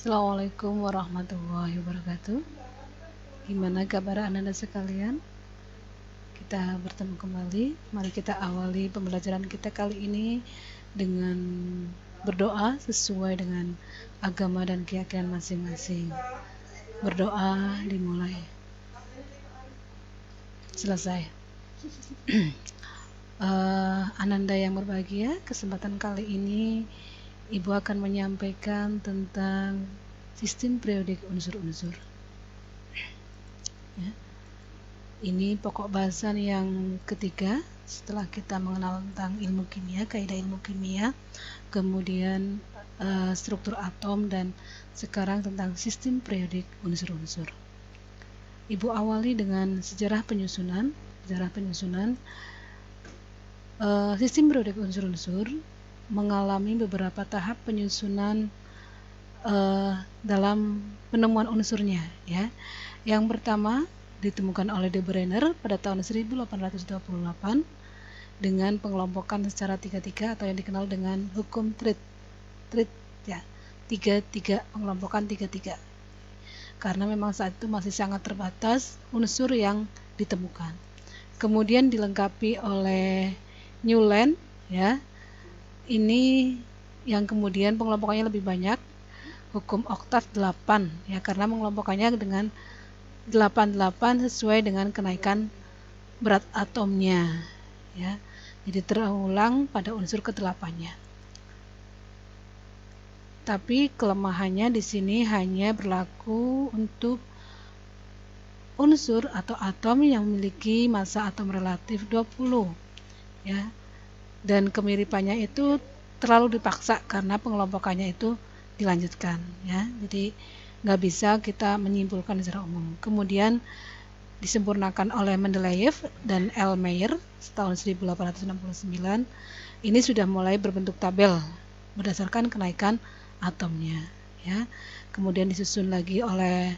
Assalamualaikum warahmatullahi wabarakatuh. Gimana kabar anak-anak sekalian? Kita bertemu kembali. Mari kita awali pembelajaran kita kali ini dengan berdoa sesuai dengan agama dan keyakinan masing-masing. Berdoa dimulai. Selesai. Ananda yang berbahagia, kesempatan kali ini Ibu akan menyampaikan tentang sistem periodik unsur-unsur. Ya. Ini pokok bahasan yang ketiga setelah kita mengenal tentang ilmu kimia, kaidah ilmu kimia, kemudian struktur atom, dan sekarang tentang sistem periodik unsur-unsur. Ibu awali dengan sejarah penyusunan. Sistem periodik unsur-unsur mengalami beberapa tahap penyusunan dalam penemuan unsurnya, ya. Yang pertama ditemukan oleh De Brenner pada tahun 1828 dengan pengelompokan secara tiga-tiga atau yang dikenal dengan hukum Treat, ya, tiga-tiga, pengelompokan tiga-tiga. Karena memang saat itu masih sangat terbatas unsur yang ditemukan. Kemudian dilengkapi oleh Newland, ya. Ini yang kemudian pengelompokannya lebih banyak, hukum oktav 8, ya, karena mengelompokannya dengan 88 sesuai dengan kenaikan berat atomnya, ya. Jadi terulang pada unsur ke-8-nya. Tapi kelemahannya di sini hanya berlaku untuk unsur atau atom yang memiliki massa atom relatif 20, ya. Dan kemiripannya itu terlalu dipaksa karena pengelompokannya itu dilanjutkan, ya. Jadi nggak bisa kita menyimpulkan secara umum. Kemudian disempurnakan oleh Mendeleev dan L. Mayer tahun 1869. Ini sudah mulai berbentuk tabel berdasarkan kenaikan atomnya, ya. Kemudian disusun lagi oleh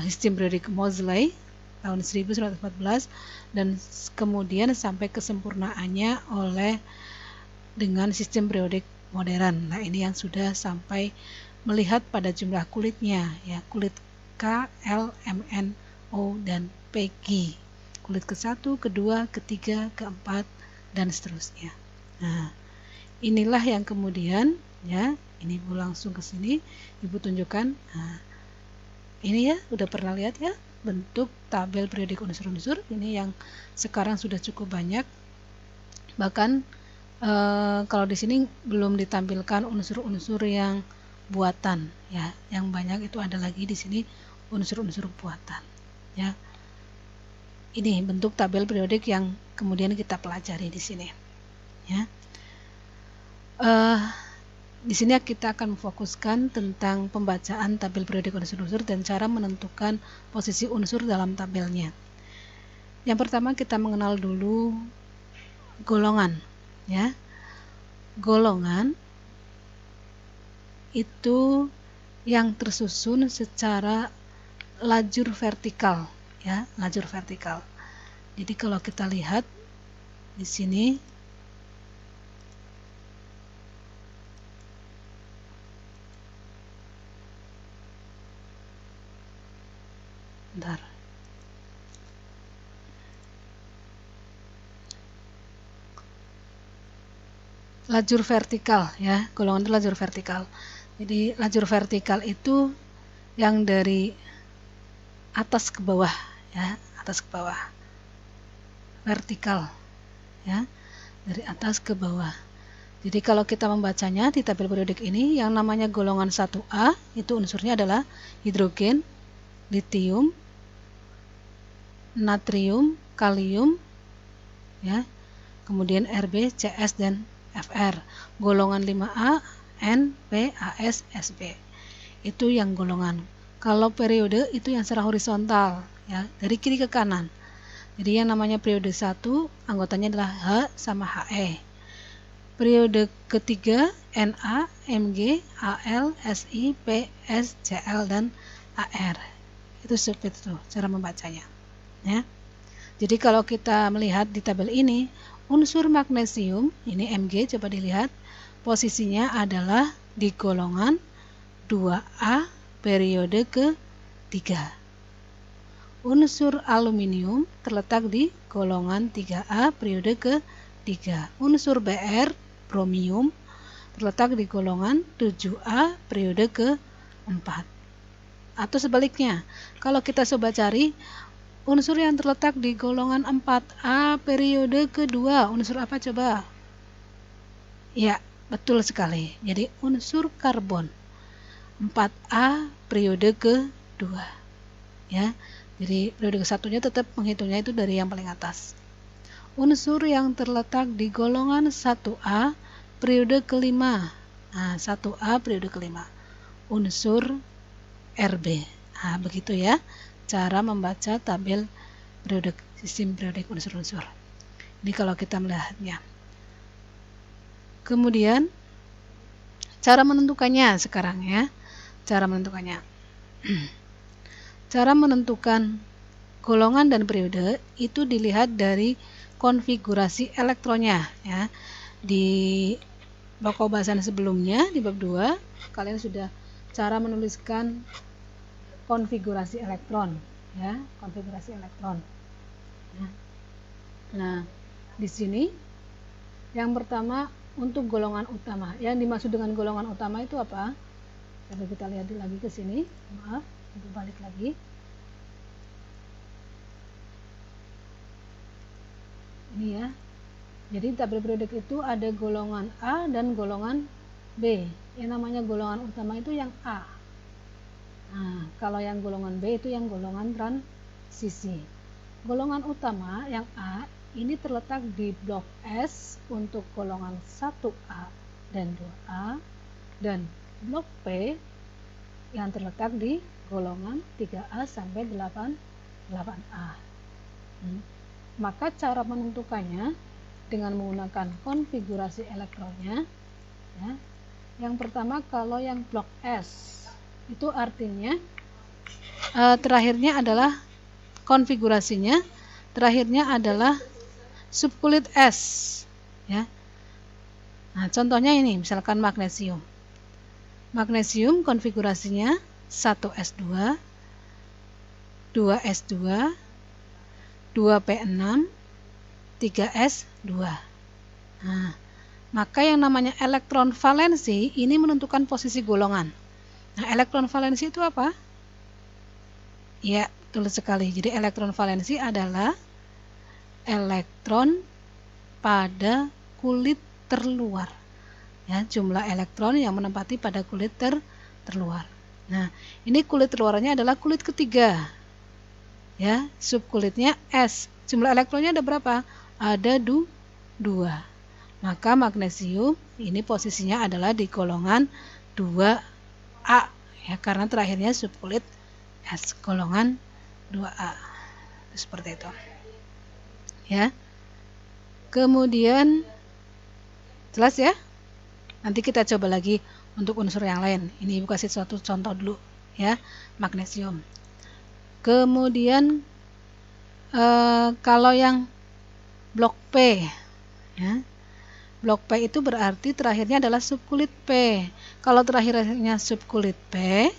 sistem periodik Moseley tahun 1914 dan kemudian sampai kesempurnaannya dengan sistem periodik modern. Nah, ini yang sudah sampai melihat pada jumlah kulitnya, ya, kulit K, L, Mn, O, dan Pg. Kulit ke-1, ke-2, ke-3, ke-4, dan seterusnya. Nah, inilah yang kemudian, ya, ini Ibu langsung ke sini, Ibu tunjukkan. Nah, ini ya, udah pernah lihat ya bentuk tabel periodik unsur-unsur. Ini yang sekarang sudah cukup banyak. Bahkan kalau di sini belum ditampilkan unsur-unsur yang buatan, ya. Yang banyak itu ada lagi di sini unsur-unsur buatan, ya. Ini bentuk tabel periodik yang kemudian kita pelajari di sini, ya. Di sini kita akan memfokuskan tentang pembacaan tabel periodik unsur-unsur dan cara menentukan posisi unsur dalam tabelnya. Yang pertama kita mengenal dulu golongan, ya. Golongan itu yang tersusun secara lajur vertikal, ya, lajur vertikal. Jadi kalau kita lihat di sini, bentar. Lajur vertikal, ya, golongan itu lajur vertikal. Jadi lajur vertikal itu yang dari atas ke bawah, ya, atas ke bawah. Vertikal, ya, dari atas ke bawah. Jadi kalau kita membacanya di tabel periodik ini, yang namanya golongan 1A itu unsurnya adalah hidrogen, litium, natrium, kalium, ya. Kemudian Rb, Cs, dan Fr. Golongan 5A, N, P, As, Sb. Itu yang golongan. Kalau periode itu yang secara horizontal, ya, dari kiri ke kanan. Jadi yang namanya periode 1 anggotanya adalah H sama He. Periode ketiga Na, Mg, Al, Si, Ps, Cl, dan Ar. Itu seperti itu cara membacanya, ya. Jadi kalau kita melihat di tabel ini, unsur magnesium, ini Mg, coba dilihat, posisinya adalah di golongan 2A periode ketiga. Unsur aluminium terletak di golongan 3A periode ketiga. Unsur Br, bromium, terletak di golongan 7A periode keempat. Atau sebaliknya, kalau kita coba cari unsur yang terletak di golongan 4A periode kedua, unsur apa coba? Ya, betul sekali. Jadi unsur karbon 4A periode kedua. Ya. Jadi periode ke-1-nya tetap menghitungnya itu dari yang paling atas. Unsur yang terletak di golongan 1A periode kelima. Nah, 1A periode kelima. Unsur Rb. Nah, begitu ya cara membaca tabel periode sistem periodik unsur-unsur. Ini kalau kita melihatnya. Kemudian cara menentukannya sekarang ya. Cara menentukannya. Cara menentukan golongan dan periode itu dilihat dari konfigurasi elektronnya ya. Di pokok bahasan sebelumnya di bab 2 kalian sudah cara menuliskan konfigurasi elektron ya, konfigurasi elektron. Nah, di sini yang pertama untuk golongan utama. Yang dimaksud dengan golongan utama itu apa? Coba kita lihat lagi ke sini. Maaf, untuk balik lagi. Ini ya. Jadi tabel periodik itu ada golongan A dan golongan B. Yang namanya golongan utama itu yang A. Nah, kalau yang golongan B itu yang golongan transisi. Golongan utama yang A ini terletak di blok S untuk golongan 1A dan 2A, dan blok P yang terletak di golongan 3A sampai 8A. Maka cara menentukannya dengan menggunakan konfigurasi elektronnya ya. Yang pertama, kalau yang blok S itu artinya terakhirnya adalah konfigurasinya terakhirnya adalah subkulit S ya. Nah, contohnya ini misalkan magnesium. Magnesium konfigurasinya 1S2, 2S2, 2P6, 3S2. Nah, maka yang namanya elektron valensi ini menentukan posisi golongan. Nah, elektron valensi itu apa? Ya, betul sekali. Jadi elektron valensi adalah elektron pada kulit terluar. Ya, jumlah elektron yang menempati pada kulit terluar. Nah, ini kulit terluarnya adalah kulit ketiga. Ya, subkulitnya S. Jumlah elektronnya ada berapa? Ada 2. Maka magnesium ini posisinya adalah di golongan 2A ya, karena terakhirnya subkulit S, golongan 2A. Seperti itu. Ya. Kemudian jelas ya? Nanti kita coba lagi untuk unsur yang lain. Ini Ibu kasih suatu contoh dulu ya, magnesium. Kemudian kalau yang blok P ya. Blok P itu berarti terakhirnya adalah subkulit P. Kalau terakhirnya subkulit P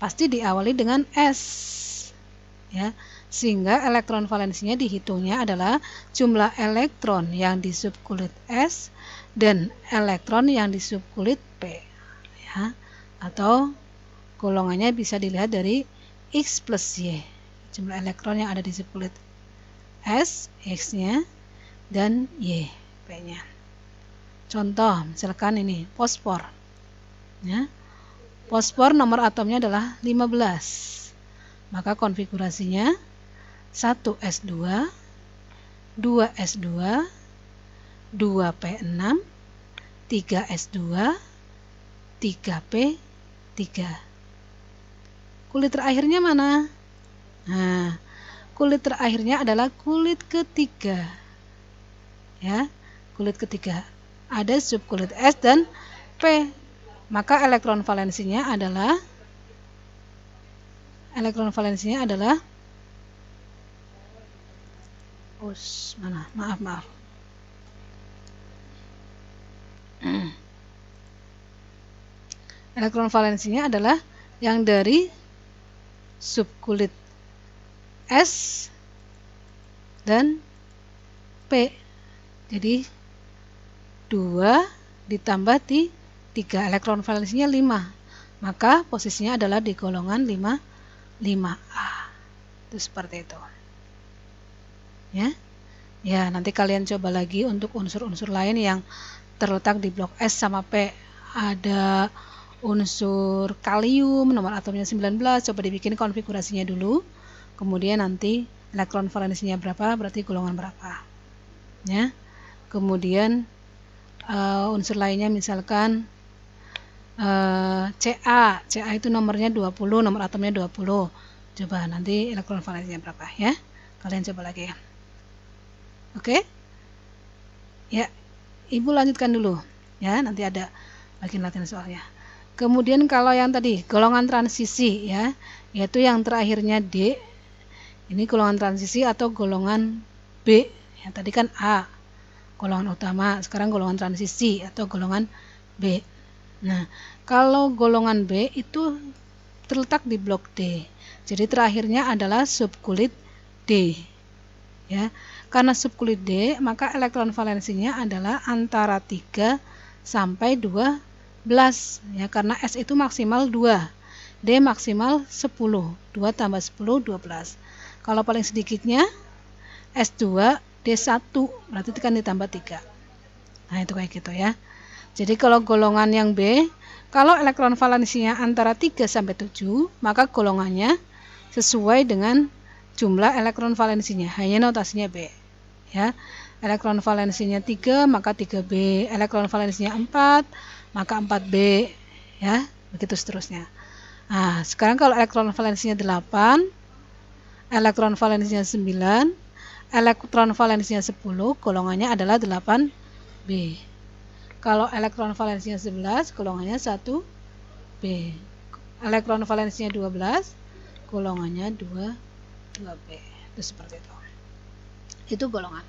pasti diawali dengan S ya. Sehingga elektron valensinya dihitungnya adalah jumlah elektron yang di subkulit S dan elektron yang di subkulit P ya. Atau golongannya bisa dilihat dari X plus Y. Jumlah elektron yang ada di subkulit S, X-nya, dan Y, P-nya. Contoh, misalkan ini fosfor. Ya. Fosfor nomor atomnya adalah 15. Maka konfigurasinya 1S2, 2S2, 2P6, 3S2, 3P3. Kulit terakhirnya mana? Nah, kulit terakhirnya adalah kulit ketiga. Ya, kulit ketiga. Ada subkulit S dan P. Maka elektron valensinya adalah maaf. Elektron valensinya adalah yang dari subkulit S dan P. Jadi 2 ditambah 3, elektron valensinya 5. Maka posisinya adalah di golongan 5A. Itu seperti itu. Ya. Ya, nanti kalian coba lagi untuk unsur-unsur lain yang terletak di blok S sama P. Ada unsur kalium, nomor atomnya 19, coba dibikin konfigurasinya dulu. Kemudian nanti elektron valensinya berapa, berarti golongan berapa. Ya. Kemudian unsur lainnya misalkan Ca itu nomornya 20, nomor atomnya 20. Coba nanti elektron valensinya berapa ya. Kalian coba lagi ya. Oke? Ya, Ibu lanjutkan dulu ya, nanti ada bagian latihan soalnya. Kemudian kalau yang tadi golongan transisi ya, yaitu yang terakhirnya D. Ini golongan transisi atau golongan B. Yang tadi kan A, golongan utama, sekarang golongan transisi atau golongan B. Nah, kalau golongan B itu terletak di blok D. Jadi terakhirnya adalah subkulit D. Ya. Karena subkulit D, maka elektron valensinya adalah antara 3 sampai 12 ya, karena S itu maksimal 2, D maksimal 10. 2 tambah 10 12. Kalau paling sedikitnya S2 D1, berarti kan ditambah 3. Nah, itu kayak gitu ya. Jadi kalau golongan yang B, kalau elektron valensinya antara 3 sampai 7, maka golongannya sesuai dengan jumlah elektron valensinya, hanya notasinya B. Ya. Elektron valensinya 3, maka 3B. Elektron valensinya 4, maka 4B. Ya, begitu seterusnya. Nah, sekarang kalau elektron valensinya 8, elektron valensinya 9, elektron valensinya 10, golongannya adalah 8B. Kalau elektron valensinya 11, golongannya 1B. Elektron valensinya 12, golongannya 2B. Itu seperti itu. Itu golongan.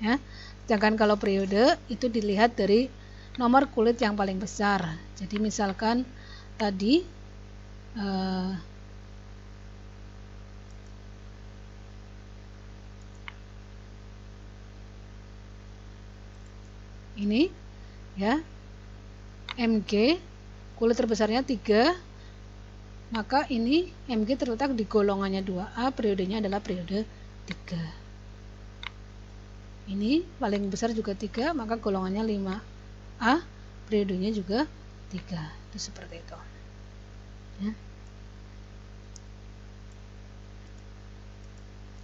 Ya. Sedangkan kalau periode itu dilihat dari nomor kulit yang paling besar. Jadi misalkan tadi ini ya, Mg kulit terbesarnya 3, maka ini Mg terletak di golongannya 2A, periodenya adalah periode 3. Ini paling besar juga 3, maka golongannya 5A, periodenya juga 3. Itu seperti itu ya.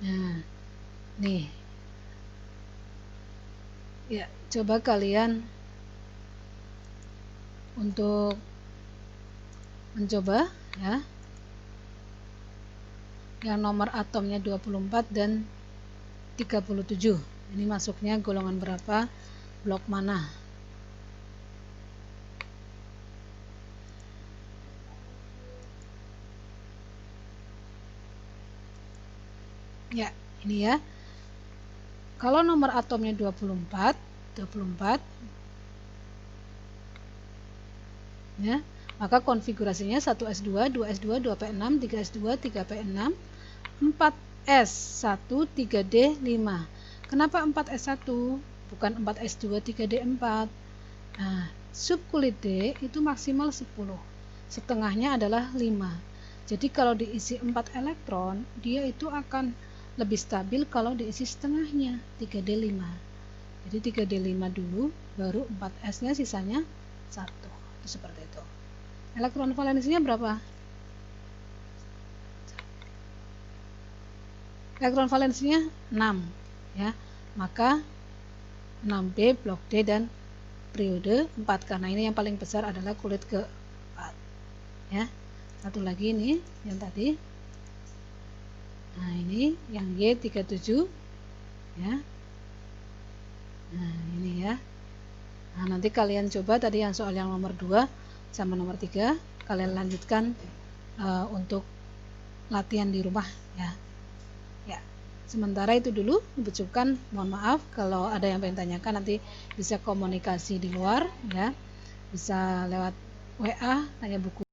Nah, nih ya, coba kalian untuk mencoba ya, yang nomor atomnya 24 dan 37, ini masuknya golongan berapa, blok mana. Ya, ini ya, kalau nomor atomnya 24 ya, maka konfigurasinya 1s2, 2s2, 2p6, 3s2, 3p6, 4s1, 3d5. Kenapa 4s1 bukan 4s2, 3d4? Nah, subkulit D itu maksimal 10, setengahnya adalah 5. Jadi kalau diisi 4 elektron, dia itu akan lebih stabil kalau diisi setengahnya, 3d5. Jadi 3d5 dulu, baru 4s-nya, sisanya 1. Itu seperti itu. Elektron valensinya berapa? Elektron valensinya 6 ya. Maka 6B blok D dan periode 4, karena ini yang paling besar adalah kulit ke-4 ya. Satu lagi ini yang tadi. Nah, ini yang Y37 ya. Nah, ini ya. Nah, nanti kalian coba tadi yang soal yang nomor 2 sama nomor 3, kalian lanjutkan untuk latihan di rumah ya. Ya. Sementara itu dulu, Ibu cukupkan. Mohon maaf kalau ada yang pengen tanyakan, nanti bisa komunikasi di luar ya. Bisa lewat WA tanya buku.